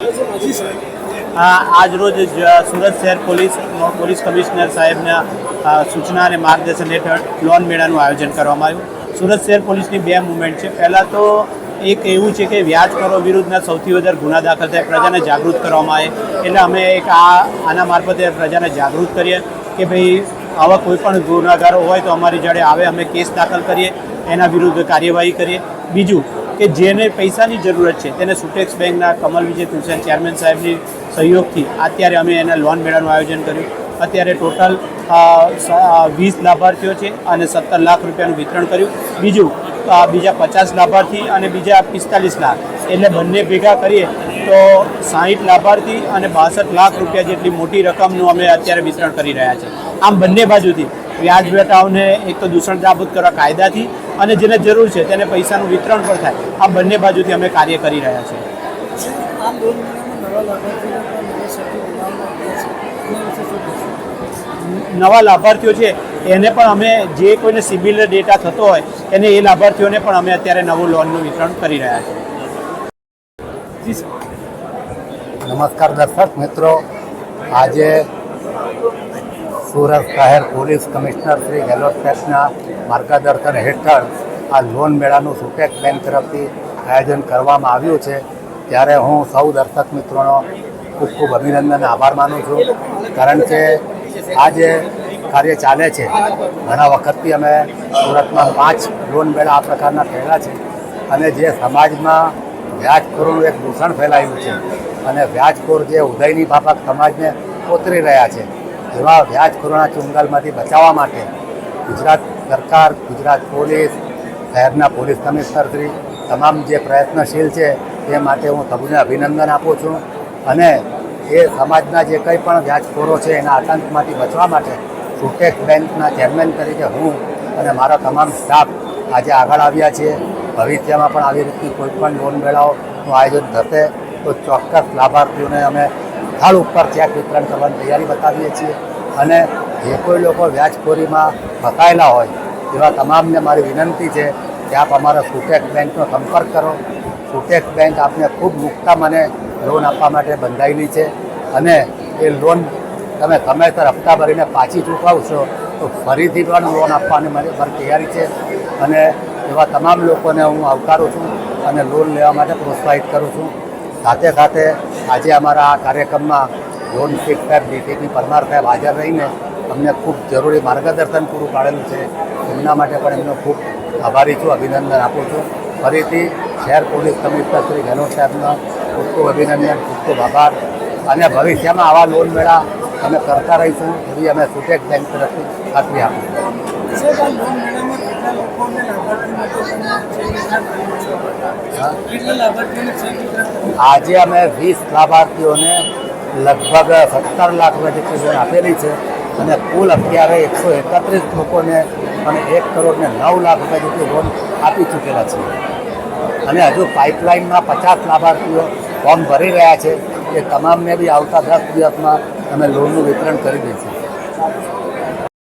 આજ રોજ સુરત શહેર પોલીસ કમિશનર સાહેબના સૂચના અને માર્ગદર્શન હેઠળ લોન મેળાનું આયોજન કરવામાં આવ્યું. સુરત શહેર પોલીસની બે મુવમેન્ટ છે. પહેલાં તો એક એવું છે કે વ્યાજખોરો વિરુદ્ધના સૌથી વધારે ગુના દાખલ થાય, પ્રજાને જાગૃત કરવામાં આવે. એટલે અમે એક આના મારફતે પ્રજાને જાગૃત કરીએ કે ભાઈ આવા કોઈ પણ ગુનાગારો હોય તો અમારી જોડે આવે, અમે કેસ દાખલ કરીએ, એના વિરુદ્ધ કાર્યવાહી કરીએ. બીજું કે જેને પૈસાની જરૂરત છે તેને સુટેક્સ બેંકના કમલ વિજય તુલસિયા ચેરમેન સાહેબની સહયોગથી અત્યારે અમે એના લોન મેળાનું આયોજન કર્યું. અત્યારે ટોટલ 20 લાભાર્થીઓ છે અને 17 લાખ રૂપિયાનું વિતરણ કર્યું. બીજા 50 લાભાર્થી અને બીજા 45 લાખ, એટલે બંને ભેગા કરીએ તો 60 લાભાર્થી અને 62 લાખ રૂપિયા જેટલી મોટી રકમનું અમે અત્યારે વિતરણ કરી રહ્યા છીએ. આમ બંને બાજુથી વ્યાજ વેટાઓને એક તો દૂષણ નાબૂદ કરવા કાયદાથી, અને જેને જરૂર છે તેને પૈસાનું વિતરણ પણ થાય. આ બંને બાજુથી અમે કાર્ય કરી રહ્યા છીએ. નવા લાભાર્થીઓ છે એને પણ અમે, જે કોઈને સિબિલ ડેટા થતો હોય એને એ લાભાર્થીઓને પણ અમે અત્યારે નવું લોનનું વિતરણ કરી રહ્યા છીએ. નમસ્કાર દર્શક મિત્રો, આજે સુરત શહેર પોલીસ કમિશનર શ્રી ગેહલોત સાહેબના માર્ગદર્શન હેઠળ આ લોન મેળાનું સુટેક્સ બેંક તરફથી આયોજન કરવામાં આવ્યું છે. ત્યારે હું સૌ દર્શક મિત્રોનો ખૂબ ખૂબ અભિનંદન અને આભાર માનું છું. કારણ કે આ જે કાર્ય ચાલે છે, ઘણા વખતથી અમે સુરતમાં 5 લોન મેળા આ પ્રકારના થયેલા છે, અને જે સમાજમાં વ્યાજખોરોનું એક દૂષણ ફેલાયું છે અને વ્યાજખોર જે ઉદયની બાબત સમાજને કોતરી રહ્યા છે, એવા વ્યાજખોરોના ચુંગાલમાંથી બચાવવા માટે ગુજરાત સરકાર, ગુજરાત પોલીસ, શહેરના પોલીસ કમિશનરશ્રી તમામ જે પ્રયત્નશીલ છે તે માટે હું સૌને અભિનંદન આપું છું. અને એ સમાજના જે કંઈ પણ વ્યાજખોરો છે એના આતંકમાંથી બચવા માટે સુટેક્સ બેંકના ચેરમેન તરીકે હું અને મારા તમામ સ્ટાફ આજે આગળ આવ્યા છીએ. ભવિષ્યમાં પણ આવી રીતની કોઈ પણ લોન મેળાઓનું આયોજન થશે તો ચોક્કસ લાભાર્થીઓને અમે સ્થળ ઉપર ચેક વિતરણ કરવાની તૈયારી બતાવીએ છીએ. અને જે કોઈ લોકો વ્યાજખોરીમાં ફસાયેલા હોય એવા તમામને મારી વિનંતી છે કે આપ અમારા સુટેક્સ બેંકનો સંપર્ક કરો. સુટેક્સ બેંક આપને ખૂબ મુક્તમ અને લોન આપવા માટે બંધાયેલી છે, અને એ લોન તમે સમયસર હપ્તા ભરીને પાછી ચૂકવશો તો ફરીથી પણ લોન આપવાની મારી તૈયારી છે. અને એવા તમામ લોકોને હું આવકારું છું અને લોન લેવા માટે પ્રોત્સાહિત કરું છું. સાથે સાથે આજે અમારા આ કાર્યક્રમમાં લોન શીખ સાહેબ, ડીસીપી પરમાર સાહેબ હાજર રહીને અમને ખૂબ જરૂરી માર્ગદર્શન પૂરું પાડેલું છે. એમના માટે પણ એમનો ખૂબ આભારી છું, અભિનંદન આપું છું. ફરીથી શહેર પોલીસ કમિશનર શ્રી ગેહલોત સાહેબનો ખૂબ ખૂબ અભિનંદન, ખૂબ ખૂબ આભાર. અને ભવિષ્યમાં આવા લોન મેળા અમે કરતા રહીશું એવી અમે સુટેક્સ બેંક તરફથી ખાતરી આપીશું. આજે અમે 20 લાભાર્થીઓને લગભગ 17 લાખ રૂપિયા જેટલી લોન આપેલી છે, અને કુલ અત્યારે 131 લોકોને અને 1 કરોડ ને 9 લાખ રૂપિયા જેટલી લોન આપી ચૂકેલા છીએ. અને હજુ પાઇપલાઇનમાં 50 લાભાર્થીઓ ફોર્મ ભરી રહ્યા છે. એ તમામને બી આવતા 10 દિવસમાં અમે લોનનું વિતરણ કરી દઈશું.